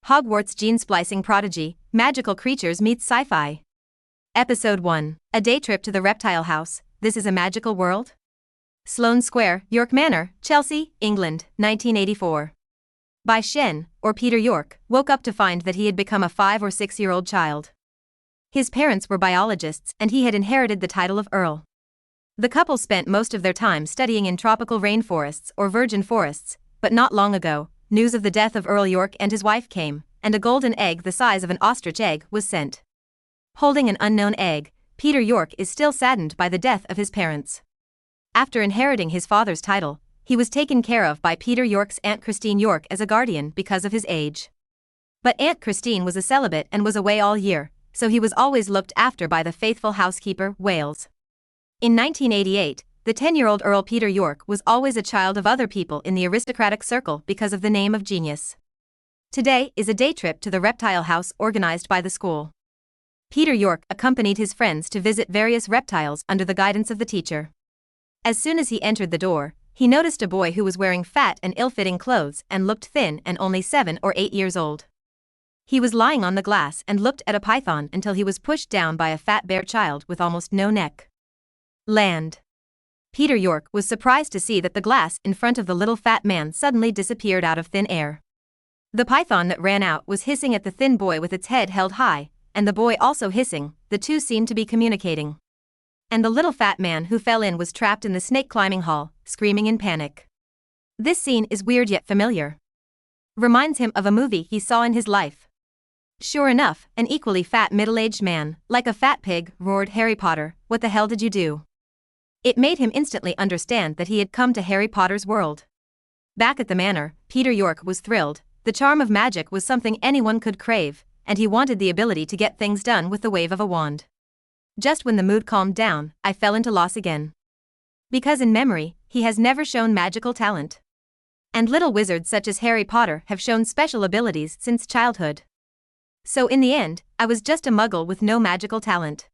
Hogwarts Gene-Splicing Prodigy, Magical Creatures Meets Sci-Fi. Episode 1, A Day Trip to the Reptile House, This is a Magical World? Sloane Square, York Manor, Chelsea, England, 1984. By Shen, or Peter York, woke up to find that he had become a 5 or 6-year-old child. His parents were biologists and he had inherited the title of Earl. The couple spent most of their time studying in tropical rainforests or virgin forests, but not long ago, news of the death of Earl York and his wife came, and a golden egg the size of an ostrich egg was sent. Holding an unknown egg, Peter York is still saddened by the death of his parents. After inheriting his father's title, he was taken care of by Peter York's Aunt Christine York as a guardian because of his age. But Aunt Christine was a celibate and was away all year, so he was always looked after by the faithful housekeeper, Wales. In 1988, the 10-year-old Earl Peter York was always a child of other people in the aristocratic circle because of the name of genius. Today is a day trip to the reptile house organized by the school. Peter York accompanied his friends to visit various reptiles under the guidance of the teacher. As soon as he entered the door, he noticed a boy who was wearing fat and ill-fitting clothes and looked thin and only 7 or 8 years old. He was lying on the glass and looked at a python until he was pushed down by a fat bear child with almost no neck. Land. Peter York was surprised to see that the glass in front of the little fat man suddenly disappeared out of thin air. The python that ran out was hissing at the thin boy with its head held high, and the boy also hissing. The two seemed to be communicating. And the little fat man who fell in was trapped in the snake climbing hall, screaming in panic. This scene is weird yet familiar. Reminds him of a movie he saw in his life. Sure enough, an equally fat middle-aged man, like a fat pig, roared, "Harry Potter, what the hell did you do?" It made him instantly understand that he had come to Harry Potter's world. Back at the manor, Peter York was thrilled. The charm of magic was something anyone could crave, and he wanted the ability to get things done with the wave of a wand. Just when the mood calmed down, I fell into loss again. Because in memory, he has never shown magical talent. And little wizards such as Harry Potter have shown special abilities since childhood. So in the end, I was just a muggle with no magical talent.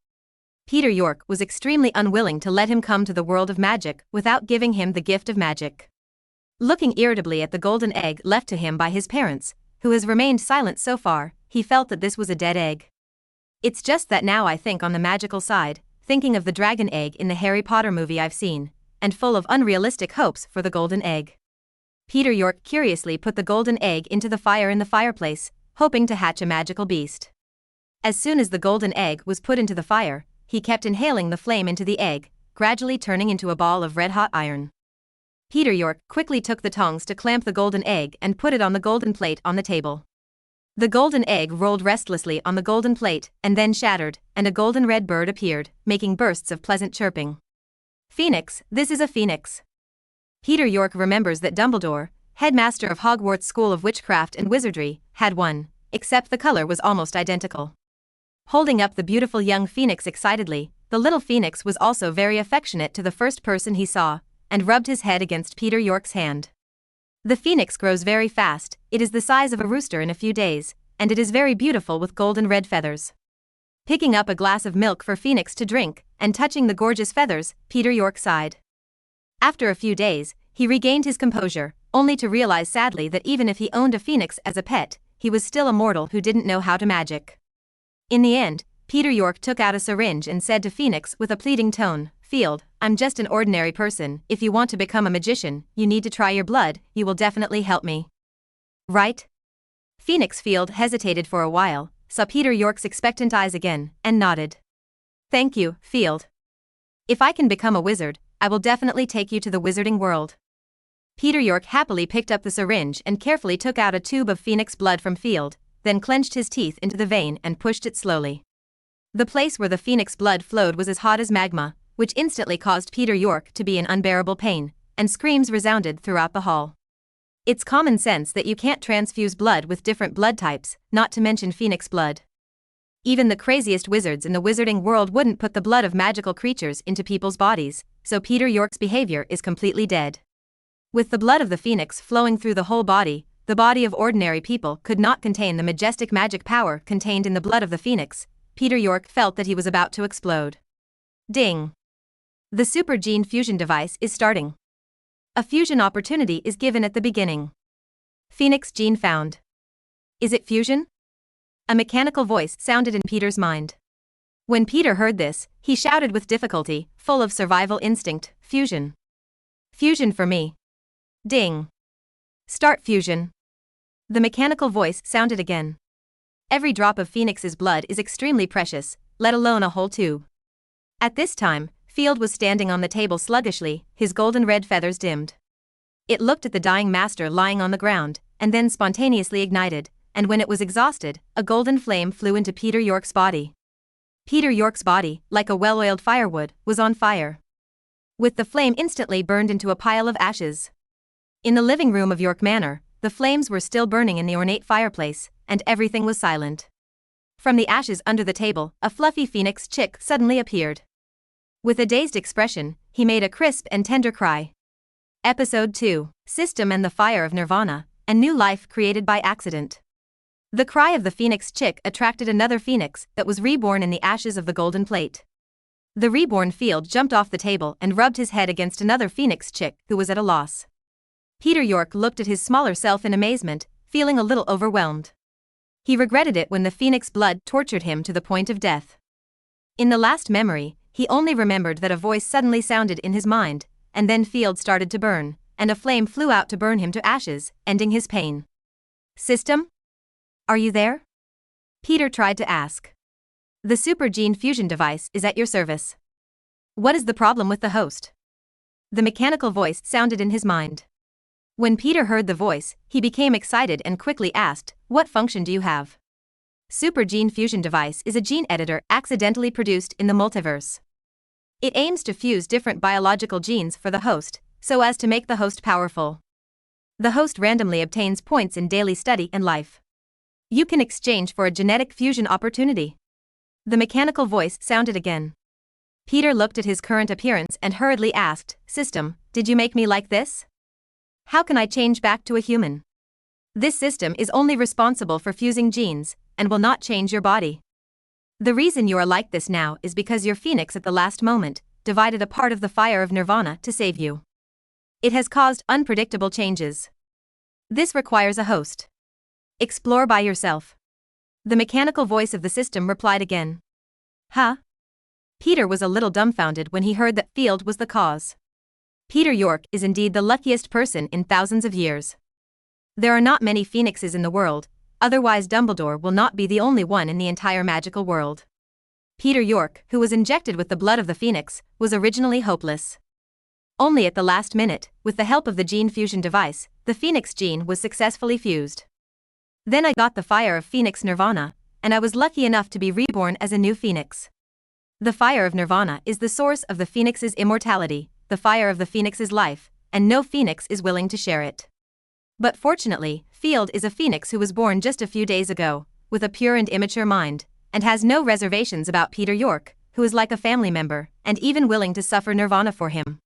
Peter York was extremely unwilling to let him come to the world of magic without giving him the gift of magic. Looking irritably at the golden egg left to him by his parents, who has remained silent so far, he felt that this was a dead egg. It's just that now I think on the magical side, thinking of the dragon egg in the Harry Potter movie I've seen, and full of unrealistic hopes for the golden egg. Peter York curiously put the golden egg into the fire in the fireplace, hoping to hatch a magical beast. As soon as the golden egg was put into the fire, he kept inhaling the flame into the egg, gradually turning into a ball of red-hot iron. Peter York quickly took the tongs to clamp the golden egg and put it on the golden plate on the table. The golden egg rolled restlessly on the golden plate and then shattered, and a golden red bird appeared, making bursts of pleasant chirping. "Phoenix, this is a phoenix." Peter York remembers that Dumbledore, headmaster of Hogwarts School of Witchcraft and Wizardry, had one, except the color was almost identical. Holding up the beautiful young phoenix excitedly, the little phoenix was also very affectionate to the first person he saw, and rubbed his head against Peter York's hand. The phoenix grows very fast, it is the size of a rooster in a few days, and it is very beautiful with golden red feathers. Picking up a glass of milk for Phoenix to drink, and touching the gorgeous feathers, Peter York sighed. After a few days, he regained his composure, only to realize sadly that even if he owned a phoenix as a pet, he was still a mortal who didn't know how to magic. In the end, Peter York took out a syringe and said to Phoenix with a pleading tone, "Field, I'm just an ordinary person. If you want to become a magician, you need to try your blood, you will definitely help me. Right?" Phoenix Field hesitated for a while, saw Peter York's expectant eyes again, and nodded. "Thank you, Field. If I can become a wizard, I will definitely take you to the wizarding world." Peter York happily picked up the syringe and carefully took out a tube of Phoenix blood from Field, then clenched his teeth into the vein and pushed it slowly. The place where the phoenix blood flowed was as hot as magma, which instantly caused Peter York to be in unbearable pain, and screams resounded throughout the hall. It's common sense that you can't transfuse blood with different blood types, not to mention phoenix blood. Even the craziest wizards in the wizarding world wouldn't put the blood of magical creatures into people's bodies, so Peter York's behavior is completely dead. With the blood of the phoenix flowing through the whole body, the body of ordinary people could not contain the majestic magic power contained in the blood of the phoenix. Peter York felt that he was about to explode. Ding! The Super Gene Fusion device is starting. A fusion opportunity is given at the beginning. Phoenix Gene found. Is it fusion? A mechanical voice sounded in Peter's mind. When Peter heard this, he shouted with difficulty, full of survival instinct, fusion. Fusion for me. Ding. Start fusion. The mechanical voice sounded again. Every drop of Phoenix's blood is extremely precious, let alone a whole tube. At this time, Field was standing on the table sluggishly, his golden red feathers dimmed. It looked at the dying master lying on the ground, and then spontaneously ignited, and when it was exhausted, a golden flame flew into Peter York's body. Peter York's body, like a well-oiled firewood, was on fire. With the flame instantly burned into a pile of ashes. In the living room of York Manor, the flames were still burning in the ornate fireplace, and everything was silent. From the ashes under the table, a fluffy phoenix chick suddenly appeared. With a dazed expression, he made a crisp and tender cry. Episode 2, System and the Fire of Nirvana, a new life created by accident. The cry of the phoenix chick attracted another phoenix that was reborn in the ashes of the golden plate. The reborn Field jumped off the table and rubbed his head against another phoenix chick who was at a loss. Peter York looked at his smaller self in amazement, feeling a little overwhelmed. He regretted it when the phoenix blood tortured him to the point of death. In the last memory, he only remembered that a voice suddenly sounded in his mind, and then Field started to burn, and a flame flew out to burn him to ashes, ending his pain. System? Are you there? Peter tried to ask. The super gene fusion device is at your service. What is the problem with the host? The mechanical voice sounded in his mind. When Peter heard the voice, he became excited and quickly asked, "What function do you have?" Super Gene Fusion Device is a gene editor accidentally produced in the multiverse. It aims to fuse different biological genes for the host, so as to make the host powerful. The host randomly obtains points in daily study and life. You can exchange for a genetic fusion opportunity. The mechanical voice sounded again. Peter looked at his current appearance and hurriedly asked, "System, did you make me like this? How can I change back to a human? This system is only responsible for fusing genes, and will not change your body. The reason you are like this now is because your phoenix at the last moment divided a part of the fire of nirvana to save you. It has caused unpredictable changes. This requires a host. Explore by yourself." The mechanical voice of the system replied again. Huh? Peter was a little dumbfounded when he heard that Field was the cause. Peter York is indeed the luckiest person in thousands of years. There are not many phoenixes in the world, otherwise Dumbledore will not be the only one in the entire magical world. Peter York, who was injected with the blood of the phoenix, was originally hopeless. Only at the last minute, with the help of the gene fusion device, the phoenix gene was successfully fused. Then I got the fire of phoenix nirvana, and I was lucky enough to be reborn as a new phoenix. The fire of nirvana is the source of the phoenix's immortality, the fire of the phoenix's life, and no phoenix is willing to share it. But fortunately, Field is a phoenix who was born just a few days ago, with a pure and immature mind, and has no reservations about Peter York, who is like a family member, and even willing to suffer nirvana for him.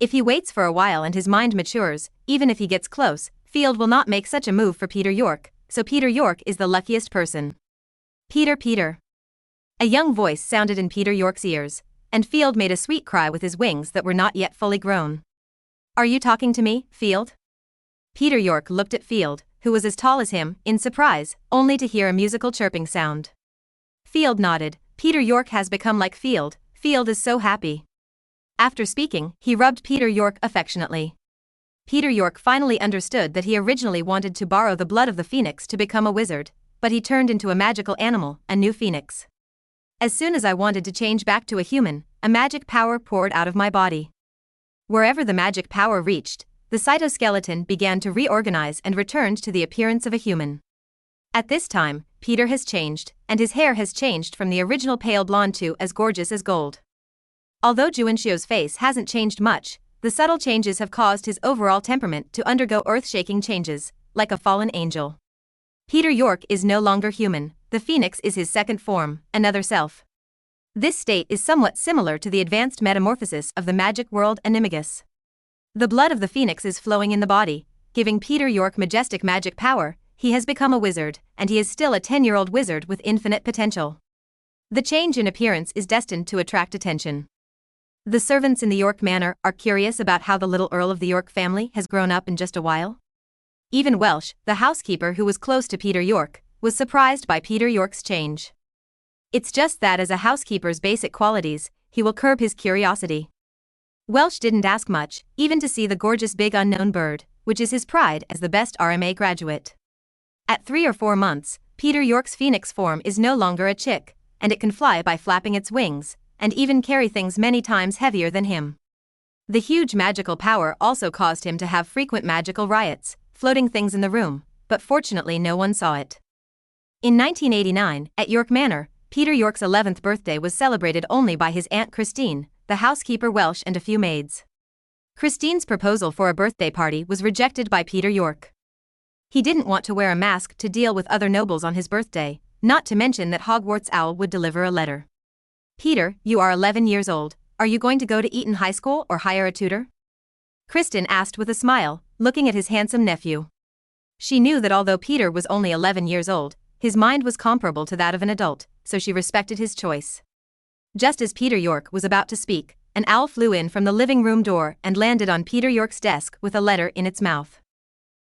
If he waits for a while and his mind matures, even if he gets close, Field will not make such a move for Peter York, so Peter York is the luckiest person. Peter. A young voice sounded in Peter York's ears, and Field made a sweet cry with his wings that were not yet fully grown. Are you talking to me, Field? Peter York looked at Field, who was as tall as him, in surprise, only to hear a musical chirping sound. Field nodded. Peter York has become like Field. Field is so happy. After speaking, he rubbed Peter York affectionately. Peter York finally understood that he originally wanted to borrow the blood of the phoenix to become a wizard, but he turned into a magical animal, a new phoenix. As soon as I wanted to change back to a human, a magic power poured out of my body. Wherever the magic power reached, the cytoskeleton began to reorganize and returned to the appearance of a human. At this time, Peter has changed, and his hair has changed from the original pale blonde to as gorgeous as gold. Although Juanchio's face hasn't changed much, the subtle changes have caused his overall temperament to undergo earth-shaking changes, like a fallen angel. Peter York is no longer human, the phoenix is his second form, another self. This state is somewhat similar to the advanced metamorphosis of the magic world Animagus. The blood of the phoenix is flowing in the body, giving Peter York majestic magic power. He has become a wizard, and he is still a 10-year-old wizard with infinite potential. The change in appearance is destined to attract attention. The servants in the York Manor are curious about how the little Earl of the York family has grown up in just a while. Even Welsh, the housekeeper who was close to Peter York, was surprised by Peter York's change. It's just that as a housekeeper's basic qualities, he will curb his curiosity. Welsh didn't ask much, even to see the gorgeous big unknown bird, which is his pride as the best RMA graduate. At 3 or 4 months, Peter York's phoenix form is no longer a chick, and it can fly by flapping its wings, and even carry things many times heavier than him. The huge magical power also caused him to have frequent magical riots, floating things in the room, but fortunately no one saw it. In 1989, at York Manor, Peter York's 11th birthday was celebrated only by his Aunt Christine, the housekeeper Welsh and a few maids. Christine's proposal for a birthday party was rejected by Peter York. He didn't want to wear a mask to deal with other nobles on his birthday, not to mention that Hogwarts Owl would deliver a letter. "Peter, you are 11 years old, are you going to go to Eton High School or hire a tutor?" Kristen asked with a smile, looking at his handsome nephew. She knew that although Peter was only 11 years old, his mind was comparable to that of an adult, so she respected his choice. Just as Peter York was about to speak, an owl flew in from the living room door and landed on Peter York's desk with a letter in its mouth.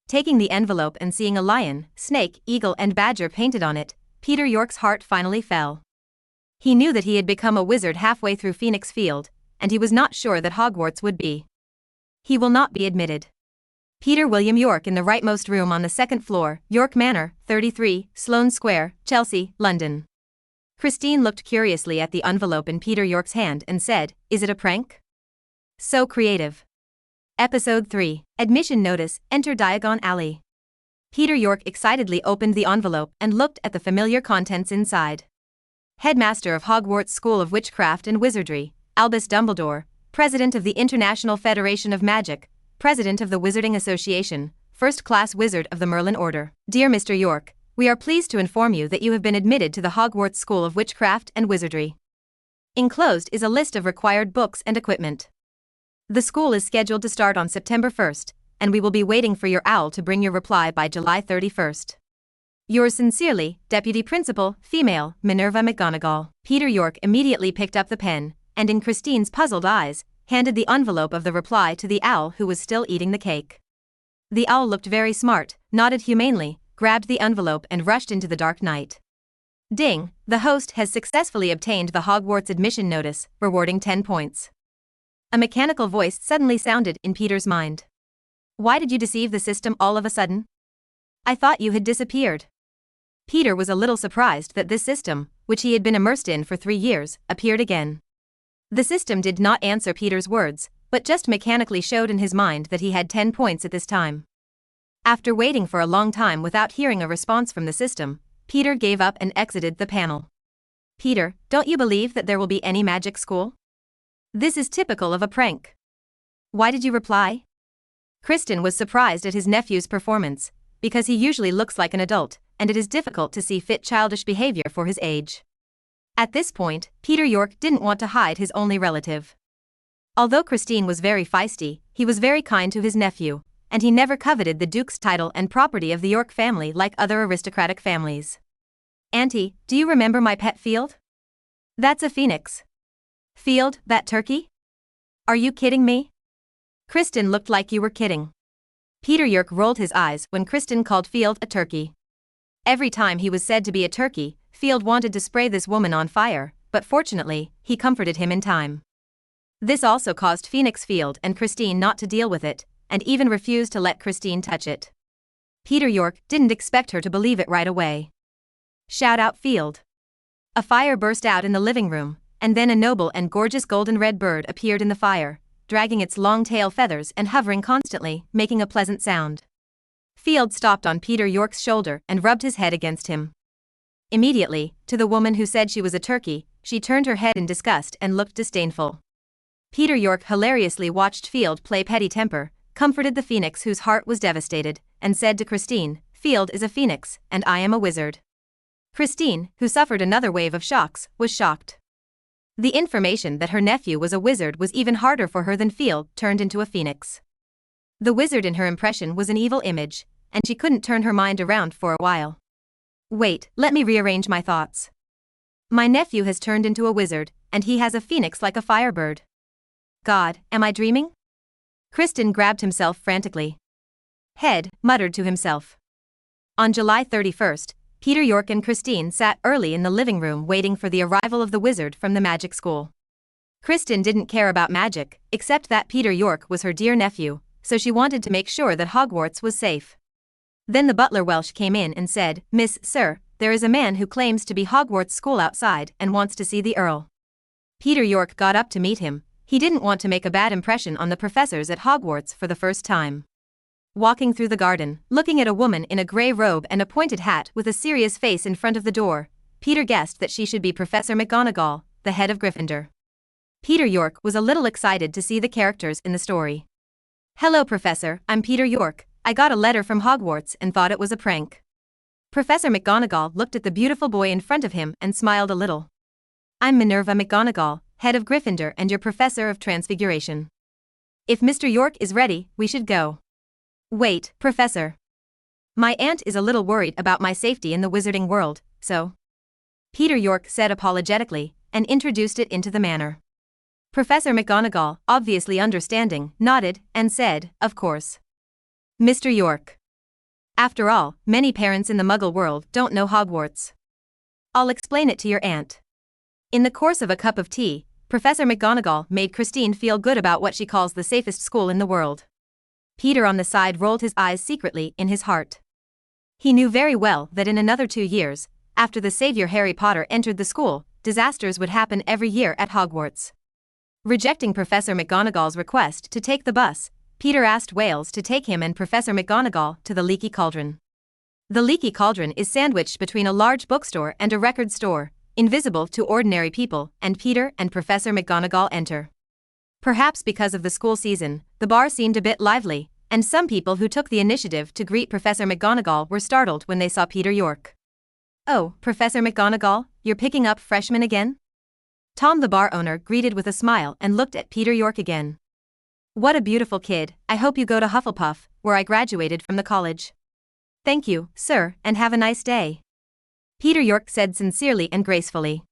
Taking the envelope and seeing a lion, snake, eagle and badger painted on it, Peter York's heart finally fell. He knew that he had become a wizard halfway through Phoenix Field, and he was not sure that Hogwarts would be. He will not be admitted. Peter William York in the rightmost room on the second floor, York Manor, 33, Sloane Square, Chelsea, London. Christine looked curiously at the envelope in Peter York's hand and said, "Is it a prank?" So creative. Episode 3, Admission Notice, Enter Diagon Alley. Peter York excitedly opened the envelope and looked at the familiar contents inside. Headmaster of Hogwarts School of Witchcraft and Wizardry, Albus Dumbledore, President of the International Federation of Magic, President of the Wizarding Association, First-Class Wizard of the Merlin Order. Dear Mr. York, we are pleased to inform you that you have been admitted to the Hogwarts School of Witchcraft and Wizardry. Enclosed is a list of required books and equipment. The school is scheduled to start on September 1st, and we will be waiting for your owl to bring your reply by July 31st. Yours sincerely, Deputy Principal, Female, Minerva McGonagall. Peter York immediately picked up the pen, and in Christine's puzzled eyes, handed the envelope of the reply to the owl who was still eating the cake. The owl looked very smart, nodded humanely, grabbed the envelope and rushed into the dark night. Ding, the host has successfully obtained the Hogwarts admission notice, rewarding 10 points. A mechanical voice suddenly sounded in Peter's mind. Why did you deceive the system all of a sudden? I thought you had disappeared. Peter was a little surprised that this system, which he had been immersed in for 3 years, appeared again. The system did not answer Peter's words, but just mechanically showed in his mind that he had 10 points at this time. After waiting for a long time without hearing a response from the system, Peter gave up and exited the panel. Peter, don't you believe that there will be any magic school? This is typical of a prank. Why did you reply? Kristen was surprised at his nephew's performance, because he usually looks like an adult, and it is difficult to see fit childish behavior for his age. At this point, Peter York didn't want to hide his only relative. Although Christine was very feisty, he was very kind to his nephew, and he never coveted the Duke's title and property of the York family like other aristocratic families. Auntie, do you remember my pet Field? That's a phoenix. Field, that turkey? Are you kidding me? Kristen looked like you were kidding. Peter York rolled his eyes when Kristen called Field a turkey. Every time he was said to be a turkey, Field wanted to spray this woman on fire, but fortunately, he comforted him in time. This also caused Phoenix Field and Christine not to deal with it, and even refused to let Christine touch it. Peter York didn't expect her to believe it right away. Shout out Field. A fire burst out in the living room, and then a noble and gorgeous golden red bird appeared in the fire, dragging its long tail feathers and hovering constantly, making a pleasant sound. Field stopped on Peter York's shoulder and rubbed his head against him. Immediately, to the woman who said she was a turkey, she turned her head in disgust and looked disdainful. Peter York hilariously watched Field play petty temper, comforted the phoenix whose heart was devastated, and said to Christine, Field is a phoenix, and I am a wizard. Christine, who suffered another wave of shocks, was shocked. The information that her nephew was a wizard was even harder for her than Field turned into a phoenix. The wizard in her impression was an evil image, and she couldn't turn her mind around for a while. Wait, let me rearrange my thoughts. My nephew has turned into a wizard, and he has a phoenix like a firebird. God, am I dreaming? Kristen grabbed himself frantically. head, muttered to himself. On July 31st, Peter York and Christine sat early in the living room waiting for the arrival of the wizard from the magic school. Kristen didn't care about magic, except that Peter York was her dear nephew, so she wanted to make sure that Hogwarts was safe. Then the butler Welsh came in and said, "Miss, sir, there is a man who claims to be Hogwarts school outside and wants to see the Earl." Peter York got up to meet him. He didn't want to make a bad impression on the professors at Hogwarts for the first time. Walking through the garden, looking at a woman in a grey robe and a pointed hat with a serious face in front of the door, Peter guessed that she should be Professor McGonagall, the head of Gryffindor. Peter York was a little excited to see the characters in the story. "Hello, Professor, I'm Peter York. I got a letter from Hogwarts and thought it was a prank." Professor McGonagall looked at the beautiful boy in front of him and smiled a little. "I'm Minerva McGonagall, head of Gryffindor and your Professor of Transfiguration. If Mr. York is ready, we should go." "Wait, Professor. My aunt is a little worried about my safety in the wizarding world, so..." Peter York said apologetically, and introduced it into the manor. Professor McGonagall, obviously understanding, nodded and said, "Of course. Mr. York. After all, many parents in the Muggle world don't know Hogwarts. I'll explain it to your aunt." In the course of a cup of tea, Professor McGonagall made Christine feel good about what she calls the safest school in the world. Peter on the side rolled his eyes secretly in his heart. He knew very well that in another 2 years, after the savior Harry Potter entered the school, disasters would happen every year at Hogwarts. Rejecting Professor McGonagall's request to take the bus, Peter asked Wales to take him and Professor McGonagall to the Leaky Cauldron. The Leaky Cauldron is sandwiched between a large bookstore and a record store, invisible to ordinary people, and Peter and Professor McGonagall enter. Perhaps because of the school season, the bar seemed a bit lively, and some people who took the initiative to greet Professor McGonagall were startled when they saw Peter York. "Oh, Professor McGonagall, you're picking up freshmen again?" Tom the bar owner greeted with a smile and looked at Peter York again. "What a beautiful kid, I hope you go to Hufflepuff, where I graduated from the college." "Thank you, sir, and have a nice day," Peter York said sincerely and gracefully.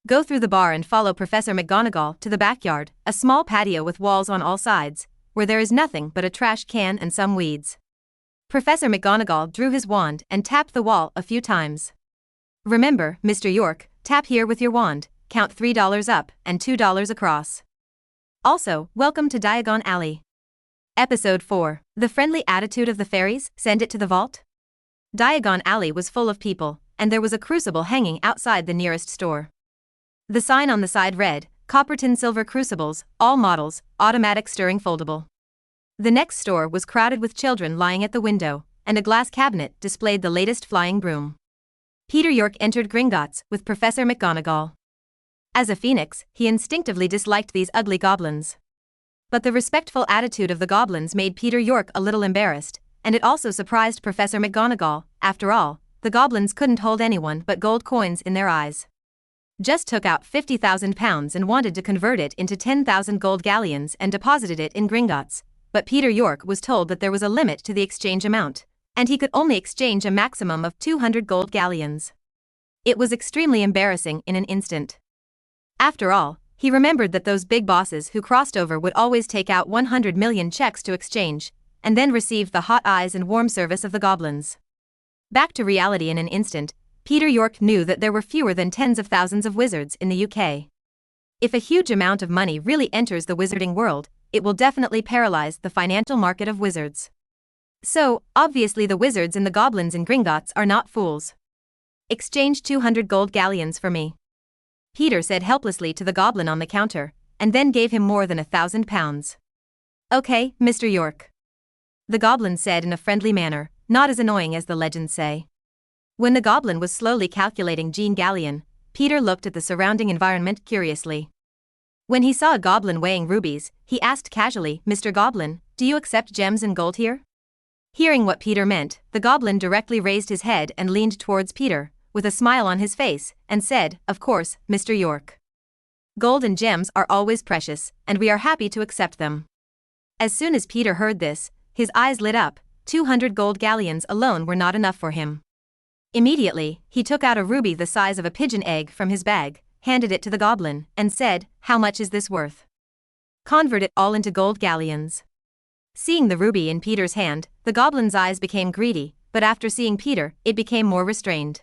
Go through the bar and follow Professor McGonagall to the backyard, a small patio with walls on all sides, where there is nothing but a trash can and some weeds. Professor McGonagall drew his wand and tapped the wall a few times. "Remember, Mr. York, tap here with your wand, count $3 up and $2 across. Also, welcome to Diagon Alley." Episode 4. The Friendly Attitude of the Fairies, Send It to the Vault? Diagon Alley was full of people, and there was a crucible hanging outside the nearest store. The sign on the side read, "Copperton Silver Crucibles, all models, automatic stirring foldable." The next store was crowded with children lying at the window, and a glass cabinet displayed the latest flying broom. Peter York entered Gringotts with Professor McGonagall. As a phoenix, he instinctively disliked these ugly goblins. But the respectful attitude of the goblins made Peter York a little embarrassed, and it also surprised Professor McGonagall. After all, the goblins couldn't hold anyone but gold coins in their eyes. Just took out £50,000 and wanted to convert it into 10,000 gold galleons and deposited it in Gringotts, but Peter York was told that there was a limit to the exchange amount, and he could only exchange a maximum of 200 gold galleons. It was extremely embarrassing in an instant. After all, he remembered that those big bosses who crossed over would always take out 100 million checks to exchange, and then receive the hot eyes and warm service of the goblins. Back to reality in an instant, Peter York knew that there were fewer than tens of thousands of wizards in the UK. If a huge amount of money really enters the wizarding world, it will definitely paralyze the financial market of wizards. So, obviously the wizards and the goblins in Gringotts are not fools. "Exchange 200 gold galleons for me," Peter said helplessly to the goblin on the counter, and then gave him more than £1,000. "Okay, Mr. York," the goblin said in a friendly manner, not as annoying as the legends say. When the goblin was slowly calculating Gene Galleon, Peter looked at the surrounding environment curiously. When he saw a goblin weighing rubies, he asked casually, "Mr. Goblin, do you accept gems and gold here?" Hearing what Peter meant, the goblin directly raised his head and leaned towards Peter, with a smile on his face, and said, "Of course, Mr. York. Gold and gems are always precious, and we are happy to accept them." As soon as Peter heard this, his eyes lit up. 200 gold galleons alone were not enough for him. Immediately, he took out a ruby the size of a pigeon egg from his bag, handed it to the goblin, and said, "How much is this worth? Convert it all into gold galleons." Seeing the ruby in Peter's hand, the goblin's eyes became greedy, but after seeing Peter, it became more restrained.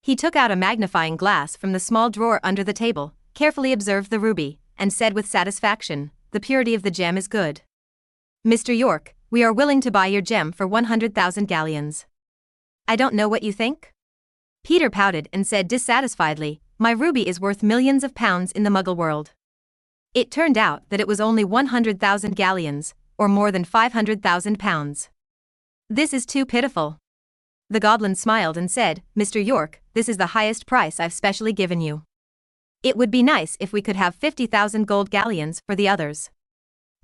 He took out a magnifying glass from the small drawer under the table, carefully observed the ruby, and said with satisfaction, "The purity of the gem is good. Mr. York, we are willing to buy your gem for 100,000 galleons. I don't know what you think?" Peter pouted and said dissatisfiedly, "My ruby is worth millions of pounds in the Muggle world." It turned out that it was only 100,000 galleons, or more than 500,000 pounds. "This is too pitiful." The goblin smiled and said, "Mr. York, this is the highest price I've specially given you. It would be nice if we could have 50,000 gold galleons for the others.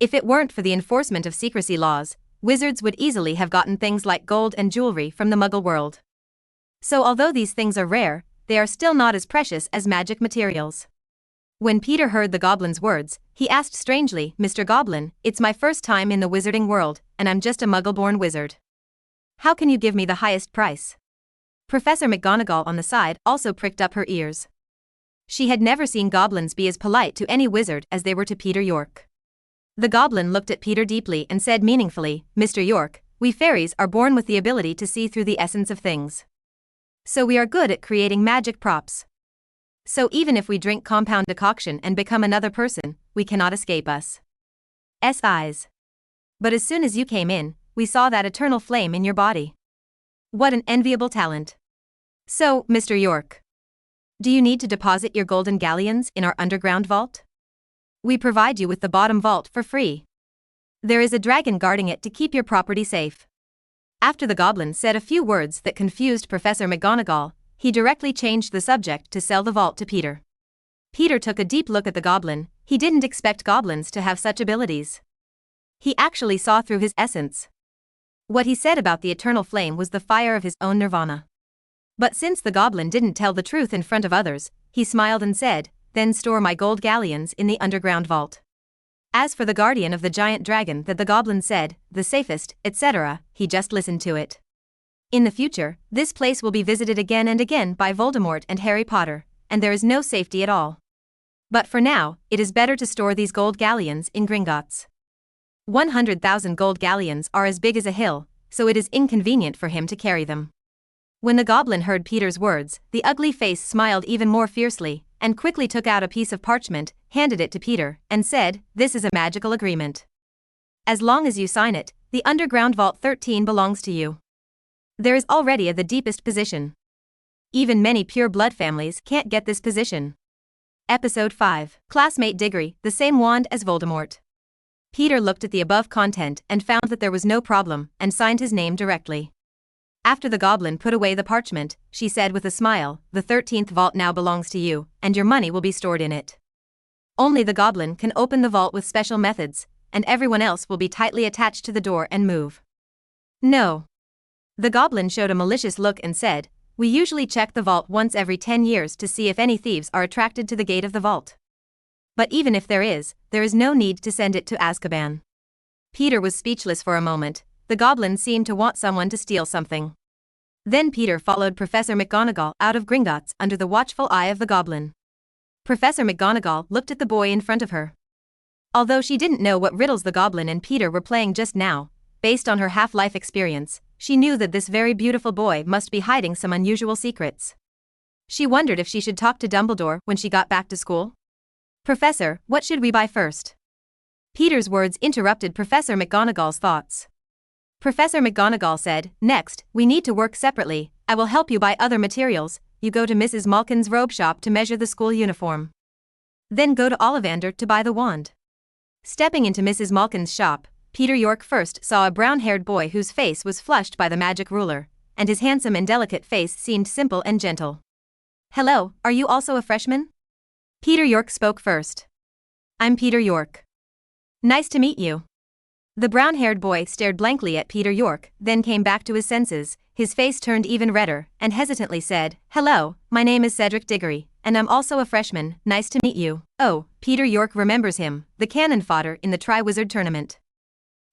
If it weren't for the enforcement of secrecy laws, wizards would easily have gotten things like gold and jewelry from the Muggle world. So although these things are rare, they are still not as precious as magic materials." When Peter heard the goblin's words, he asked strangely, "Mr. Goblin, it's my first time in the wizarding world, and I'm just a Muggle-born wizard. How can you give me the highest price?" Professor McGonagall on the side also pricked up her ears. She had never seen goblins be as polite to any wizard as they were to Peter York. The goblin looked at Peter deeply and said meaningfully, "Mr. York, we fairies are born with the ability to see through the essence of things. So we are good at creating magic props. So even if we drink compound decoction and become another person, we cannot escape us. Eyes. But as soon as you came in, we saw that eternal flame in your body. What an enviable talent. So, Mr. York, do you need to deposit your golden galleons in our underground vault? We provide you with the bottom vault for free. There is a dragon guarding it to keep your property safe." After the goblin said a few words that confused Professor McGonagall, he directly changed the subject to sell the vault to Peter. Peter took a deep look at the goblin. He didn't expect goblins to have such abilities. He actually saw through his essence. What he said about the eternal flame was the fire of his own nirvana. But since the goblin didn't tell the truth in front of others, he smiled and said, "Then store my gold galleons in the underground vault." As for the guardian of the giant dragon that the goblin said, the safest, etc., he just listened to it. In the future, this place will be visited again and again by Voldemort and Harry Potter, and there is no safety at all. But for now, it is better to store these gold galleons in Gringotts. 100,000 gold galleons are as big as a hill, so it is inconvenient for him to carry them. When the goblin heard Peter's words, the ugly face smiled even more fiercely, and quickly took out a piece of parchment, handed it to Peter, and said, "This is a magical agreement. As long as you sign it, the underground vault 13 belongs to you. There is already the deepest position. Even many pure blood families can't get this position." Episode 5. Classmate Diggory, the same wand as Voldemort. Peter looked at the above content and found that there was no problem, and signed his name directly. After the goblin put away the parchment, she said with a smile, "The 13th vault now belongs to you, and your money will be stored in it. Only the goblin can open the vault with special methods, and everyone else will be tightly attached to the door and move." "No." The goblin showed a malicious look and said, "We usually check the vault once every 10 years to see if any thieves are attracted to the gate of the vault. But even if there is no need to send it to Azkaban." Peter was speechless for a moment. The goblin seemed to want someone to steal something. Then Peter followed Professor McGonagall out of Gringotts under the watchful eye of the goblin. Professor McGonagall looked at the boy in front of her. Although she didn't know what riddles the goblin and Peter were playing just now, based on her half-life experience, she knew that this very beautiful boy must be hiding some unusual secrets. She wondered if she should talk to Dumbledore when she got back to school. "Professor, what should we buy first?" Peter's words interrupted Professor McGonagall's thoughts. Professor McGonagall said, "Next, we need to work separately. I will help you buy other materials. You go to Mrs. Malkin's robe shop to measure the school uniform. Then go to Olivander to buy the wand." Stepping into Mrs. Malkin's shop, Peter York first saw a brown-haired boy whose face was flushed by the magic ruler, and his handsome and delicate face seemed simple and gentle. "Hello, are you also a freshman?" Peter York spoke first. "I'm Peter York." "Nice to meet you." The brown-haired boy stared blankly at Peter York, then came back to his senses. His face turned even redder, and hesitantly said, "Hello, my name is Cedric Diggory, and I'm also a freshman. Nice to meet you." Oh, Peter York remembers him, the cannon fodder in the Triwizard Tournament.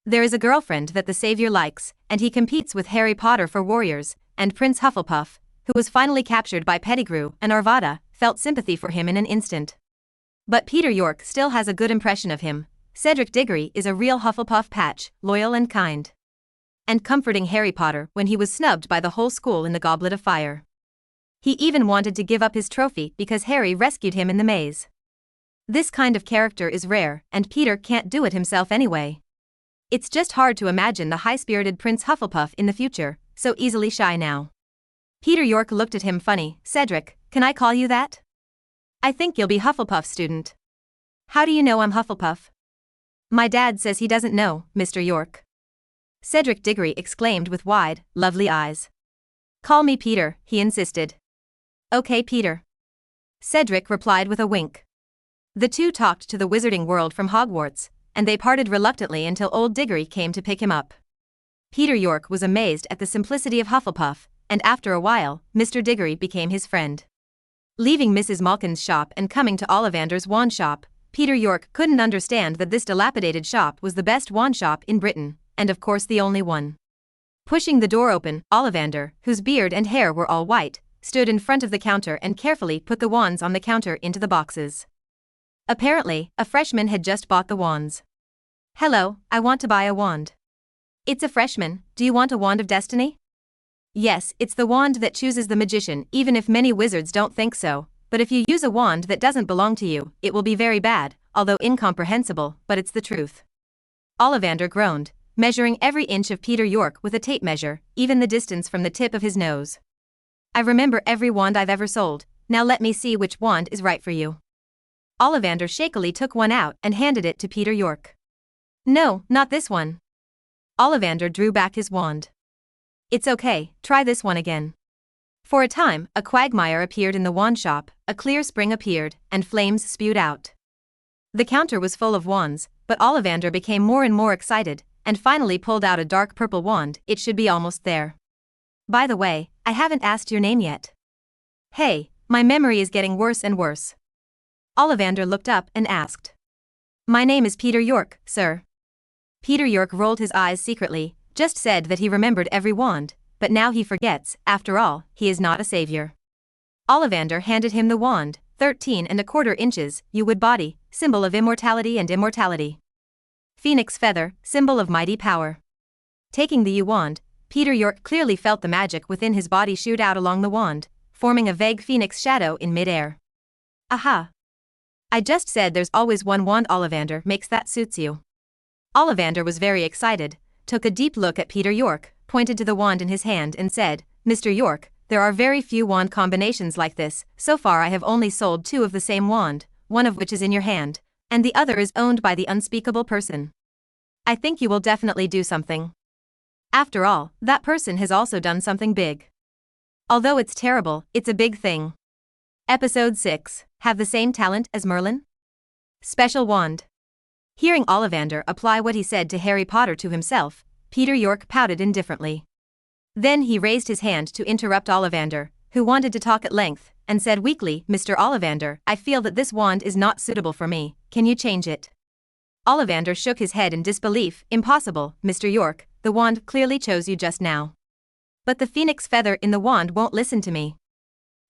There is a girlfriend that the Savior likes, and he competes with Harry Potter for warriors, and Prince Hufflepuff, who was finally captured by Pettigrew and Arvada, felt sympathy for him in an instant. But Peter York still has a good impression of him, Cedric Diggory is a real Hufflepuff patch, loyal and kind. And comforting Harry Potter when he was snubbed by the whole school in the Goblet of Fire. He even wanted to give up his trophy because Harry rescued him in the maze. This kind of character is rare, and Peter can't do it himself anyway. It's just hard to imagine the high-spirited Prince Hufflepuff in the future, so easily shy now. Peter York looked at him funny. Cedric, can I call you that? I think you'll be Hufflepuff student. How do you know I'm Hufflepuff? My dad says he doesn't know, Mr. York. Cedric Diggory exclaimed with wide, lovely eyes. Call me Peter, he insisted. Okay, Peter. Cedric replied with a wink. The two talked to the wizarding world from Hogwarts, and they parted reluctantly until old Diggory came to pick him up. Peter York was amazed at the simplicity of Hufflepuff, and after a while, Mr. Diggory became his friend. Leaving Mrs. Malkin's shop and coming to Olivander's wand shop, Peter York couldn't understand that this dilapidated shop was the best wand shop in Britain, and of course the only one. Pushing the door open, Olivander, whose beard and hair were all white, stood in front of the counter and carefully put the wands on the counter into the boxes. Apparently, a freshman had just bought the wands. Hello, I want to buy a wand. It's a freshman, do you want a wand of destiny? Yes, it's the wand that chooses the magician, even if many wizards don't think so. But if you use a wand that doesn't belong to you, it will be very bad, although incomprehensible, but it's the truth. Olivander groaned, measuring every inch of Peter York with a tape measure, even the distance from the tip of his nose. I remember every wand I've ever sold, now let me see which wand is right for you. Olivander shakily took one out and handed it to Peter York. No, not this one. Olivander drew back his wand. It's okay, try this one again. For a time, a quagmire appeared in the wand shop, a clear spring appeared, and flames spewed out. The counter was full of wands, but Olivander became more and more excited, and finally pulled out a dark purple wand. It should be almost there. By the way, I haven't asked your name yet. Hey, my memory is getting worse and worse. Olivander looked up and asked. My name is Peter York, sir. Peter York rolled his eyes secretly, just said that he remembered every wand, but now he forgets. After all, he is not a savior. Olivander handed him the wand, 13¼ inches, wood body, symbol of immortality and immortality. Phoenix feather, symbol of mighty power. Taking the wand, Peter York clearly felt the magic within his body shoot out along the wand, forming a vague phoenix shadow in mid-air. Aha! I just said there's always one wand. Olivander makes that suits you. Olivander was very excited, took a deep look at Peter York, pointed to the wand in his hand and said, Mr. York, there are very few wand combinations like this. So far I have only sold 2 of the same wand, one of which is in your hand, and the other is owned by the unspeakable person. I think you will definitely do something. After all, that person has also done something big. Although it's terrible, it's a big thing. Episode 6, have the same talent as Merlin? Special wand. Hearing Olivander apply what he said to Harry Potter to himself, Peter York pouted indifferently. Then he raised his hand to interrupt Olivander, who wanted to talk at length, and said weakly, Mr. Olivander, I feel that this wand is not suitable for me, can you change it? Olivander shook his head in disbelief. Impossible, Mr. York, the wand clearly chose you just now. But the phoenix feather in the wand won't listen to me.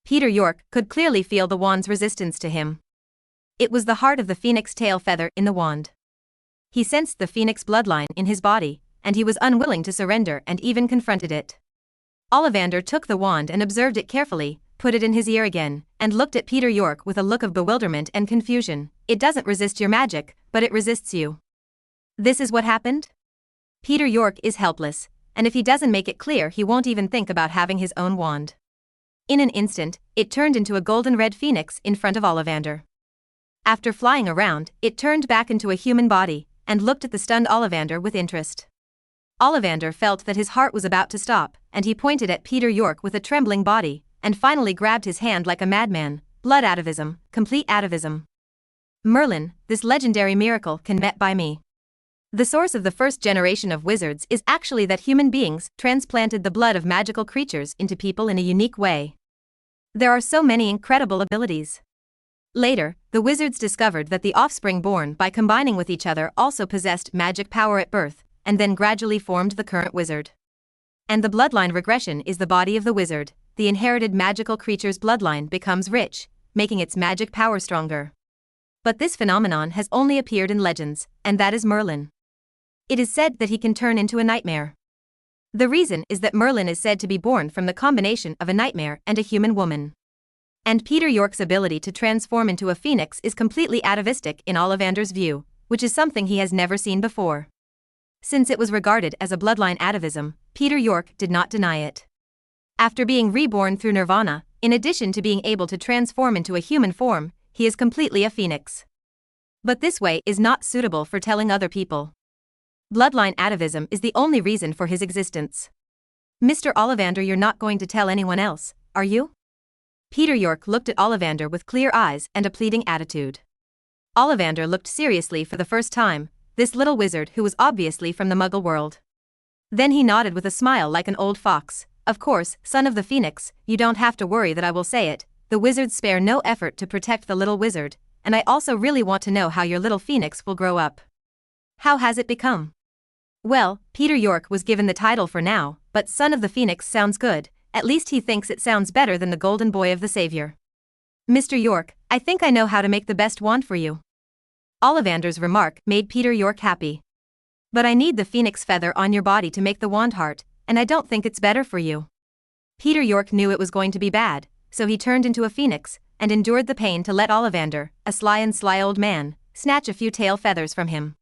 Peter York could clearly feel the wand's resistance to him. It was the heart of the phoenix tail feather in the wand. He sensed the phoenix bloodline in his body, and he was unwilling to surrender and even confronted it. Olivander took the wand and observed it carefully, put it in his ear again, and looked at Peter York with a look of bewilderment and confusion. It doesn't resist your magic, but it resists you. This is what happened? Peter York is helpless, and if he doesn't make it clear, he won't even think about having his own wand. In an instant, it turned into a golden red phoenix in front of Olivander. After flying around, it turned back into a human body, and looked at the stunned Olivander with interest. Olivander felt that his heart was about to stop, and he pointed at Peter York with a trembling body, and finally grabbed his hand like a madman. Blood atavism, complete atavism. Merlin, this legendary miracle can met by me. The source of the first generation of wizards is actually that human beings transplanted the blood of magical creatures into people in a unique way. There are so many incredible abilities. Later, the wizards discovered that the offspring born by combining with each other also possessed magic power at birth, and then gradually formed the current wizard. And the bloodline regression is the body of the wizard. The inherited magical creature's bloodline becomes rich, making its magic power stronger. But this phenomenon has only appeared in legends, and that is Merlin. It is said that he can turn into a nightmare. The reason is that Merlin is said to be born from the combination of a nightmare and a human woman. And Peter York's ability to transform into a phoenix is completely atavistic in Olivander's view, which is something he has never seen before. Since it was regarded as a bloodline atavism, Peter York did not deny it. After being reborn through nirvana, in addition to being able to transform into a human form, he is completely a phoenix. But this way is not suitable for telling other people. Bloodline atavism is the only reason for his existence. Mr. Olivander, you're not going to tell anyone else, are you? Peter York looked at Olivander with clear eyes and a pleading attitude. Olivander looked seriously for the first time, this little wizard who was obviously from the Muggle world. Then he nodded with a smile like an old fox. Of course, son of the Phoenix, you don't have to worry that I will say it. The wizards spare no effort to protect the little wizard, and I also really want to know how your little phoenix will grow up. How has it become? Well, Peter York was given the title for now, but son of the Phoenix sounds good, at least he thinks it sounds better than the golden boy of the savior. Mr. York, I think I know how to make the best wand for you. Olivander's remark made Peter York happy. But I need the phoenix feather on your body to make the wand heart, and I don't think it's better for you. Peter York knew it was going to be bad, so he turned into a phoenix, and endured the pain to let Olivander, a sly old man, snatch a few tail feathers from him.